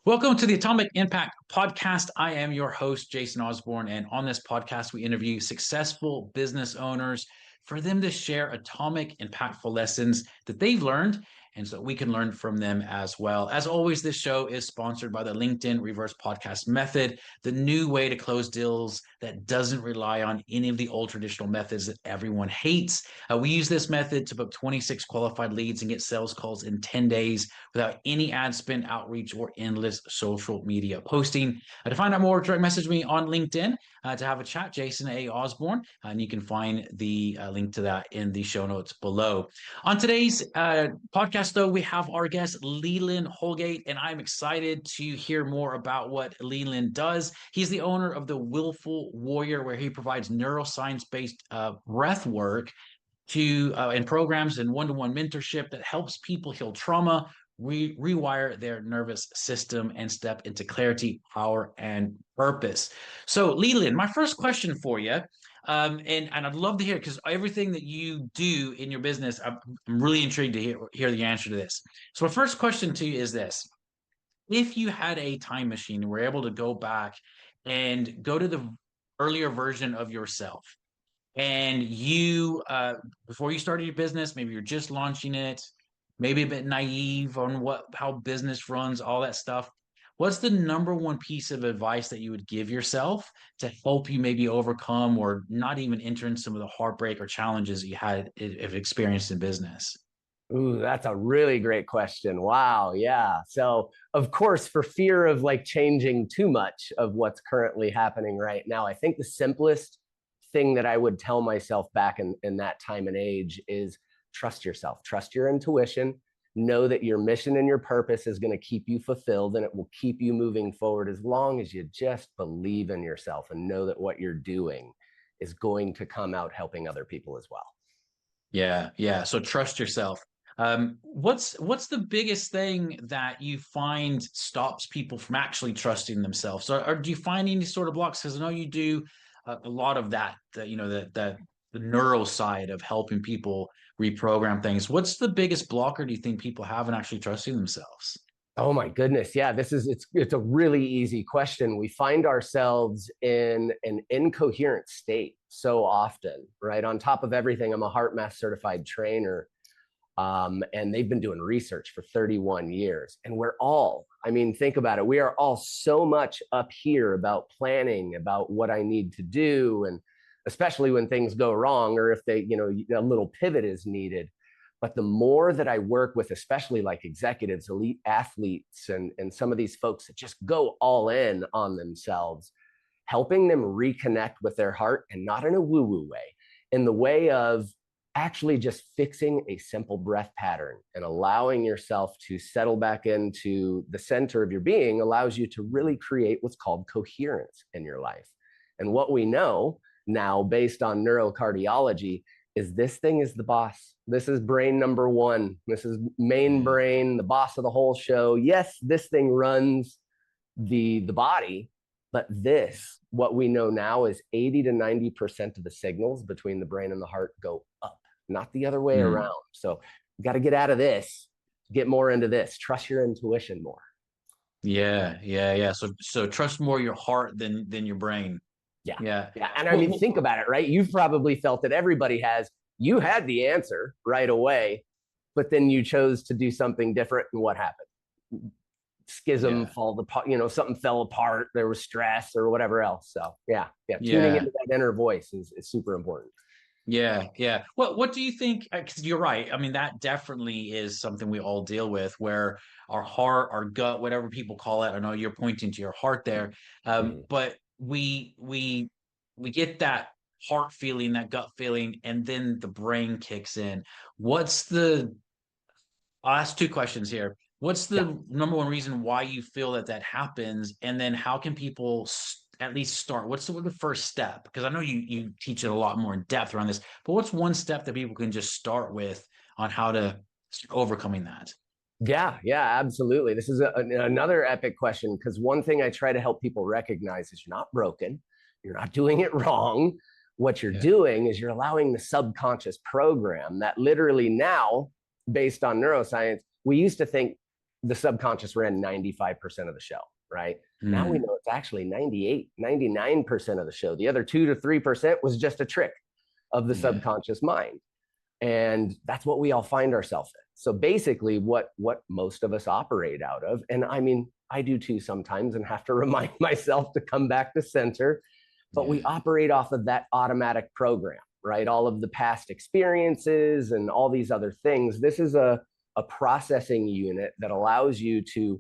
Welcome to the Atomic Impact Podcast. I am your host, Jason Osborn, and on this podcast, we interview successful business owners for them to share atomic, impactful lessons that they've learned, and so we can learn from them as well. As always, this show is sponsored by the LinkedIn Reverse Podcast Method, the new way to close deals that doesn't rely on any of the old traditional methods that everyone hates. We use this method to book 26 qualified leads and get sales calls in 10 days without any ad spend, outreach, or endless social media posting. To find out more, direct message me on LinkedIn to have a chat, Jason A. Osborn, and you can find the link to that in the show notes below. On today's podcast, though, we have our guest, Leland Holgate, and I'm excited to hear more about what Leland does. He's the owner of the Willful Warrior, where he provides neuroscience-based breath work and programs and one-to-one mentorship that helps people heal trauma, rewire their nervous system, and step into clarity, power, and purpose. So, Leland, my first question for you, and I'd love to hear, because everything that you do in your business, I'm really intrigued to hear the answer to this. So, my first question to you is this: if you had a time machine and were able to go back and go to the earlier version of yourself, and you before you started your business, maybe you're just launching it, maybe a bit naive on how business runs, all that stuff, what's the number one piece of advice that you would give yourself to help you maybe overcome or not even enter in some of the heartbreak or challenges that you have experienced in business? Ooh, that's a really great question. Wow. Yeah. So, of course, for fear of like changing too much of what's currently happening right now, I think the simplest thing that I would tell myself back in that time and age is trust yourself, trust your intuition, know that your mission and your purpose is going to keep you fulfilled and it will keep you moving forward as long as you just believe in yourself and know that what you're doing is going to come out helping other people as well. Yeah. So trust yourself. What's the biggest thing that you find stops people from actually trusting themselves? Or do you find any sort of blocks? Because I know you do a lot of that, the neuro side of helping people reprogram things. What's the biggest blocker do you think people have in actually trusting themselves? Oh my goodness. Yeah, it's a really easy question. We find ourselves in an incoherent state so often, right? On top of everything, I'm a heart math certified trainer. And they've been doing research for 31 years. And think about it. We are all so much up here about planning, about what I need to do. And especially when things go wrong or if a little pivot is needed. But the more that I work with, especially like executives, elite athletes, and some of these folks that just go all in on themselves, helping them reconnect with their heart, and not in a woo-woo way, in the way of actually just fixing a simple breath pattern and allowing yourself to settle back into the center of your being allows you to really create what's called coherence in your life. And what we know now, based on neurocardiology, is this thing is the boss. This is brain number one. This is main brain, the boss of the whole show. Yes, this thing runs the body, but what we know now is 80 to 90% of the signals between the brain and the heart go up, not the other way around. So you got to get out of this, get more into this, trust your intuition more. Yeah. So trust more your heart than your brain. Yeah. And I mean, think about it, right? You've probably felt that everybody has. You had the answer right away, but then you chose to do something different. And what happened? Schism, something fell apart. There was stress or whatever else. So tuning into that inner voice is super important. Yeah. What do you think? Because you're right. I mean, that definitely is something we all deal with, where our heart, our gut, whatever people call it. I know you're pointing to your heart there, but we get that heart feeling, that gut feeling, and then the brain kicks in. I'll ask two questions here. What's the number one reason why you feel that happens? And then how can people at least start? What's the first step? Because I know you teach it a lot more in depth around this, but what's one step that people can just start with on how to overcoming that? Yeah, absolutely. This is another epic question, because one thing I try to help people recognize is you're not broken. You're not doing it wrong. What you're doing is you're allowing the subconscious program that literally now, based on neuroscience, we used to think the subconscious ran 95% of the show, right? Now we Mm. know it's actually 98, 99% of the show. The other 2 to 3% was just a trick of the Yeah. subconscious mind. And that's what we all find ourselves in. So basically what most of us operate out of, and I mean, I do too sometimes and have to remind myself to come back to center, but we Yeah. operate off of that automatic program, right? All of the past experiences and all these other things. This is a processing unit that allows you to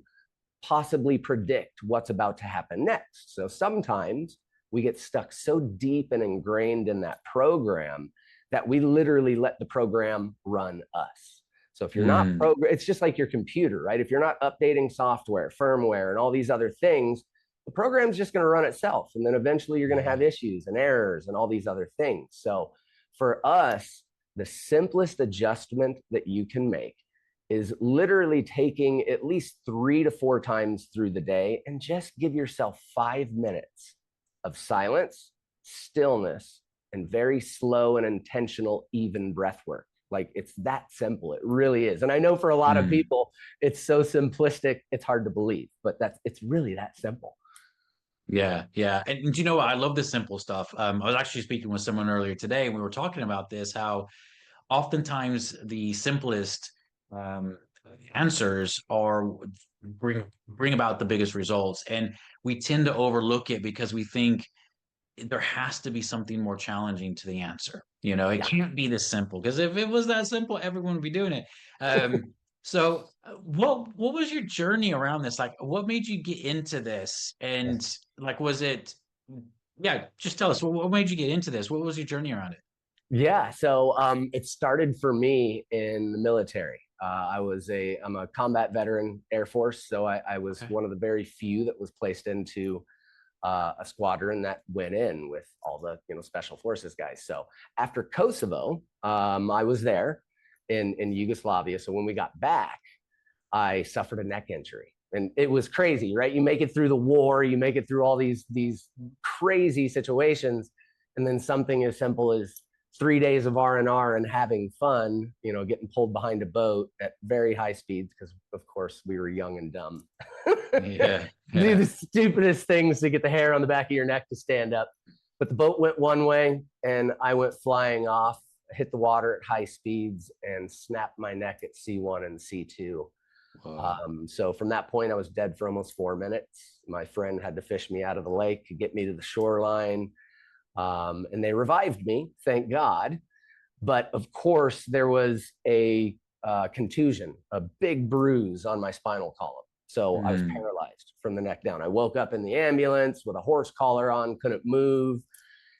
possibly predict what's about to happen next. So sometimes we get stuck so deep and ingrained in that program that we literally let the program run us. So if you're not Mm. it's just like your computer, right? If you're not updating software, firmware, and all these other things, the program's just going to run itself. And then eventually you're going to have issues and errors and all these other things. So for us, the simplest adjustment that you can make is literally taking at least 3 to 4 times through the day and just give yourself 5 minutes of silence, stillness, and very slow and intentional, even breath work. Like it's that simple. It really is. And I know for a lot of Mm. people, it's so simplistic, it's hard to believe, but it's really that simple. Yeah, yeah. And you know what? I love the simple stuff. I was actually speaking with someone earlier today, and we were talking about this, how oftentimes the simplest um, answers are bring about the biggest results. And we tend to overlook it because we think there has to be something more challenging to the answer. You know, it Yeah. can't be this simple, because if it was that simple, everyone would be doing it. What was your journey around this? Like, what made you get into this? And like, was it? Yeah, just tell us what made you get into this. What was your journey around it? Yeah. So it started for me in the military. I'm a combat veteran Air Force. So I was Okay. one of the very few that was placed into a squadron that went in with all the special forces guys. So after Kosovo, I was there in Yugoslavia. So when we got back, I suffered a neck injury, and it was crazy, right? You make it through the war, you make it through all these crazy situations, and then something as simple as 3 days of R&R and having fun, getting pulled behind a boat at very high speeds because, of course, we were young and dumb. Yeah, Do yeah. the stupidest things to get the hair on the back of your neck to stand up. But the boat went one way, and I went flying off, hit the water at high speeds, and snapped my neck at C1 and C2. Whoa. So from that point, I was dead for almost 4 minutes. My friend had to fish me out of the lake to get me to the shoreline. And they revived me, thank God. But of course, there was a contusion, a big bruise on my spinal column. So I was Mm. paralyzed from the neck down. I woke up in the ambulance with a horse collar on, couldn't move.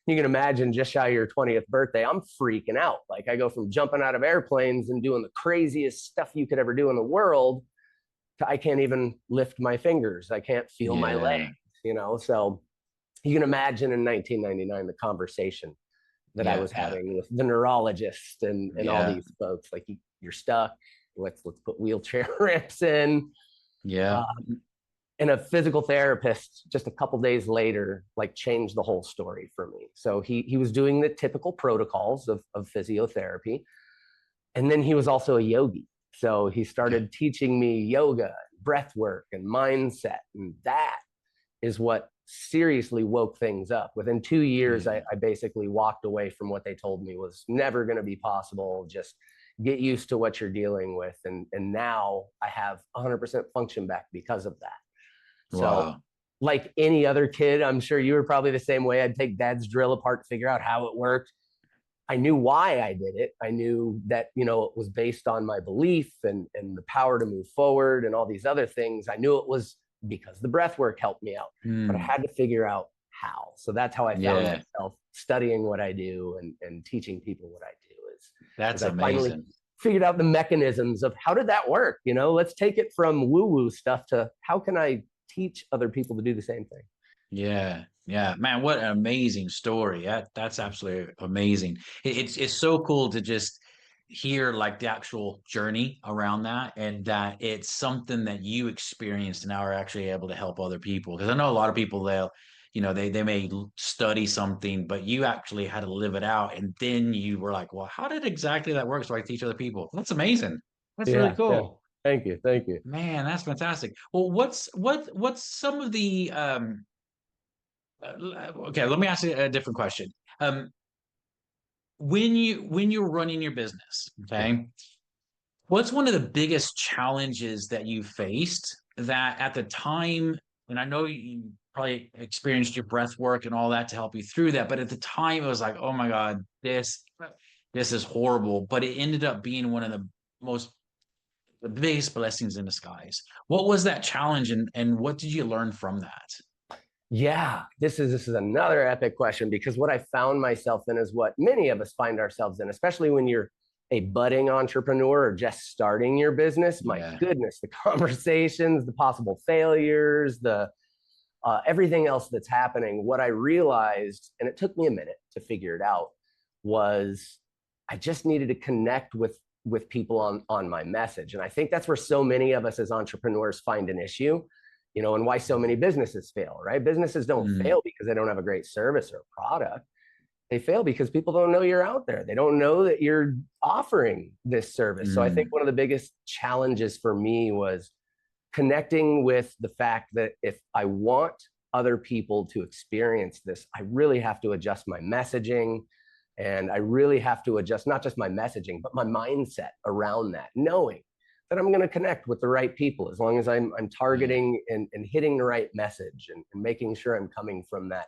You can imagine, just shy of your 20th birthday, I'm freaking out. Like I go from jumping out of airplanes and doing the craziest stuff you could ever do in the world to I can't even lift my fingers. I can't feel my Yeah, legs. So you can imagine in 1999 the conversation that I yeah, was yeah, having with the neurologist and all yeah, these folks. Like you're stuck. Let's put wheelchair ramps in. yeah. Um, and a physical therapist just a couple days later like changed the whole story for me. So he was doing the typical protocols of physiotherapy, and then he was also a yogi. So he Okay. started teaching me yoga, breath work, and mindset, and that is what seriously woke things up. Within 2 years, Yeah. I basically walked away from what they told me was never going to be possible. Just get used to what you're dealing with. And now I have 100% function back because of that. So, Wow. like any other kid, I'm sure you were probably the same way. I'd take dad's drill apart to figure out how it worked. I knew why I did it. I knew that, it was based on my belief and the power to move forward and all these other things. I knew it was because the breath work helped me out, but I Mm. had to figure out how. So that's how I found Yeah, myself studying what I do and teaching people what I do is that's I finally amazing. figured out the mechanisms of how did that work? Let's take it from woo-woo stuff to how can I teach other people to do the same thing? Yeah, yeah, man, what an amazing story. That's absolutely amazing. It's so cool to just hear like the actual journey around that, and that it's something that you experienced and now are actually able to help other people. Because I know a lot of people, they may study something, but you actually had to live it out, and then you were like, well, how did exactly that work so I teach other people? That's amazing. That's really Yeah, yeah. cool. Thank you. Thank you. Man, that's fantastic. Well, what's some of the okay, let me ask you a different question. Um, when you're running your business, Yeah. okay, what's one of the biggest challenges that you faced that at the time, and I know you probably experienced your breath work and all that to help you through that, but at the time it was like, oh my God, this is horrible. But it ended up being one of the biggest blessings in disguise. What was that challenge and what did you learn from that? Yeah, this is another epic question, because what I found myself in is what many of us find ourselves in, especially when you're a budding entrepreneur or just starting your business. My Yeah. goodness, the conversations, the possible failures, the everything else that's happening. What I realized, and it took me a minute to figure it out, was I just needed to connect with people on my message. And I think that's where so many of us as entrepreneurs find an issue, and why so many businesses fail, right? Businesses don't Mm, fail because they don't have a great service or product. They fail because people don't know you're out there. They don't know that you're offering this service. So I think mm, one of the biggest challenges for me was connecting with the fact that if I want other people to experience this, I really have to adjust my messaging, and I really have to adjust not just my messaging, but my mindset around that, knowing that I'm going to connect with the right people as long as I'm yeah. targeting and hitting the right message, and making sure I'm coming from that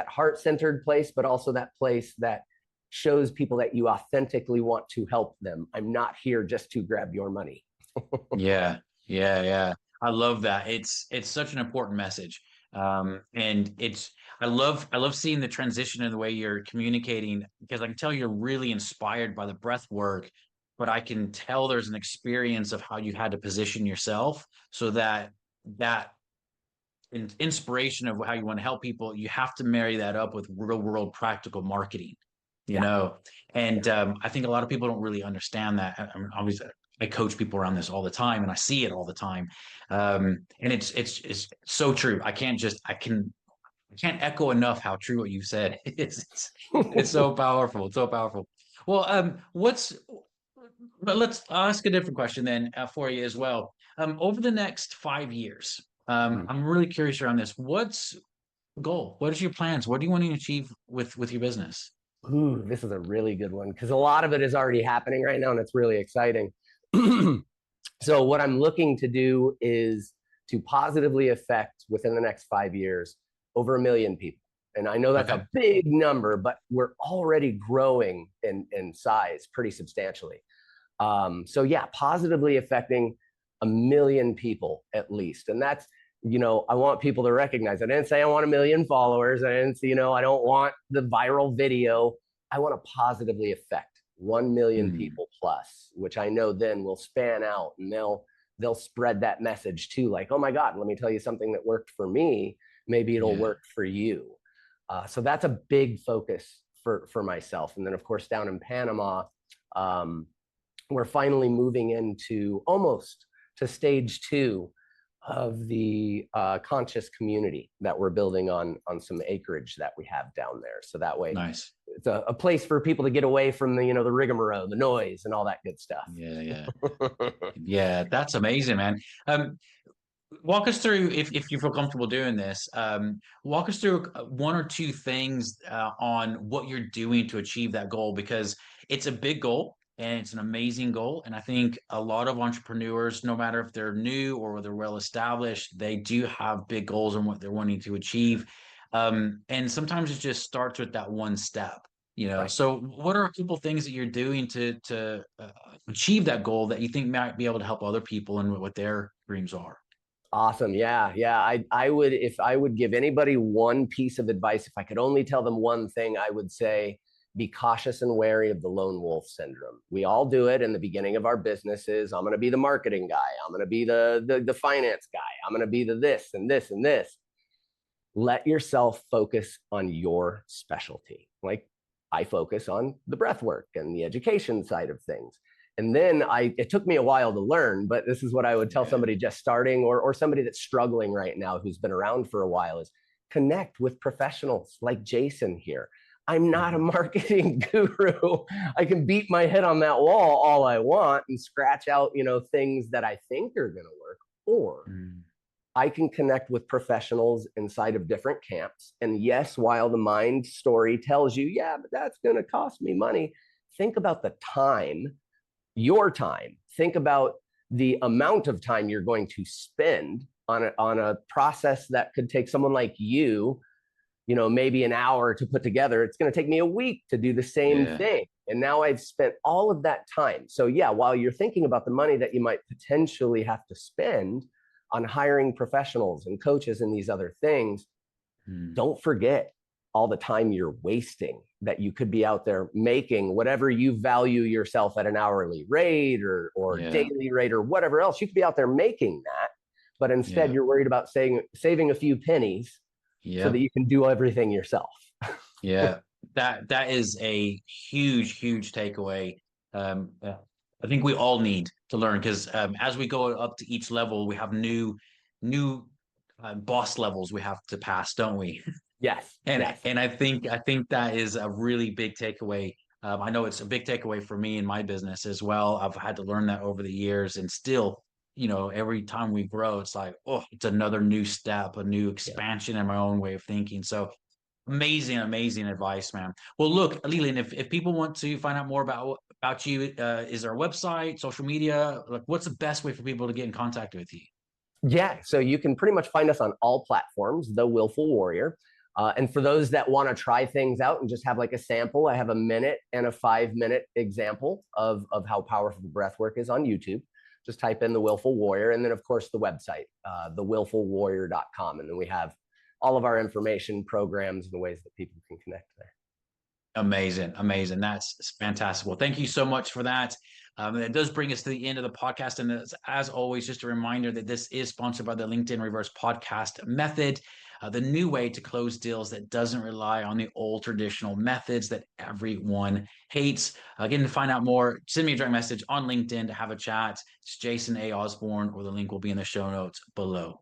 heart-centered place, but also that place that shows people that you authentically want to help them. I'm not here just to grab your money. Yeah, yeah. I love that. It's such an important message. And I love seeing the transition in the way you're communicating because I can tell you're really inspired by the breath work, but I can tell there's an experience of how you had to position yourself so that that inspiration of how you want to help people, you have to marry that up with real world practical marketing, you Yeah, know. yeah. And I think a lot of people don't really understand that. I mean, obviously, I coach people around this all the time, and I see it all the time. And it's so true. I can't echo enough how true what you said. It's so powerful. It's so powerful. Well, what's but let's ask a different question then for you as well. Over the next 5 years, I'm really curious around this. What's the goal? What is your plans? What do you want to achieve with your business? Ooh, this is a really good one because a lot of it is already happening right now, and it's really exciting. So what I'm looking to do is to positively affect within the next 5 years over 1 million people. And I know that's Okay. a big number, but we're already growing in size pretty substantially. So yeah, positively affecting 1 million people at least. And that's, I want people to recognize, I didn't say I want 1 million followers. I didn't say, I don't want the viral video. I want to positively affect 1 million Mm, people plus, which I know then will span out, and they'll spread that message too. Like, oh my God, let me tell you something that worked for me. Maybe it'll yeah. work for you. So that's a big focus for myself. And then of course down in Panama, um, we're finally moving into almost to stage 2 of the conscious community that we're building on some acreage that we have down there. So that way, Nice. it's a place for people to get away from the rigmarole, the noise, and all that good stuff. Yeah. Yeah. That's amazing, man. Um, Walk us through if you feel comfortable doing this. Walk us through one or two things on what you're doing to achieve that goal because it's a big goal and it's an amazing goal. And I think a lot of entrepreneurs, no matter if they're new or they're well established, they do have big goals on what they're wanting to achieve. And sometimes it just starts with that one step. Right. So what are a couple things that you're doing to achieve that goal that you think might be able to help other people and what their dreams are? Awesome. Yeah. Yeah. I would, if I would give anybody one piece of advice, if I could only tell them one thing, I would say be cautious and wary of the lone wolf syndrome. We all do it in the beginning of our businesses. I'm going to be the marketing guy. I'm going to be the finance guy. I'm going to be the this and this and this. Let yourself focus on your specialty. Like I focus on the breath work and the education side of things. And then it took me a while to learn, but this is what I would tell Yeah. somebody just starting or somebody that's struggling right now who's been around for a while is connect with professionals like Jason here. I'm not a marketing guru. I can beat my head on that wall all I want and scratch out, things that I think are going to work. Or I can connect with professionals inside of different camps. And yes, while the mind story tells you, yeah, but that's going to cost me money, think about the time, your time. Think about the amount of time you're going to spend on a process that could take someone like you, maybe an hour to put together. It's going to take me a week to do the same thing. And now I've spent all of that time. So yeah, while you're thinking about the money that you might potentially have to spend on hiring professionals and coaches and these other things, don't forget all the time you're wasting that you could be out there making whatever you value yourself at an hourly rate or daily rate or whatever else. You could be out there making that, but instead you're worried about saving a few pennies so that you can do everything yourself. That is a huge takeaway. I think we all need to learn, because as we go up to each level, we have new boss levels we have to pass, don't we? Yes. And I think that is a really big takeaway. I know it's a big takeaway for me in my business as well. I've had to learn that over the years, and still, every time we grow, it's like, oh, it's another new step, a new expansion in my own way of thinking. So amazing advice, man. Well, look, Leland, if people want to find out more about you, is there a website, social media? Like, what's the best way for people to get in contact with you? Yeah, so you can pretty much find us on all platforms, The Willful Warrior. And for those that want to try things out and just have like a sample, I have a 1 and a 5-minute example of how powerful breath work is on YouTube. Just type in The Willful Warrior. And then, of course, the website, thewillfulwarrior.com. And then we have all of our information, programs, and the ways that people can connect there. Amazing. That's fantastic. Well, thank you so much for that. It does bring us to the end of the podcast. And as always, just a reminder that this is sponsored by the LinkedIn Reverse Podcast Method, the new way to close deals that doesn't rely on the old traditional methods that everyone hates. Again, to find out more, send me a direct message on LinkedIn to have a chat. It's Jason A. Osborn, or the link will be in the show notes below.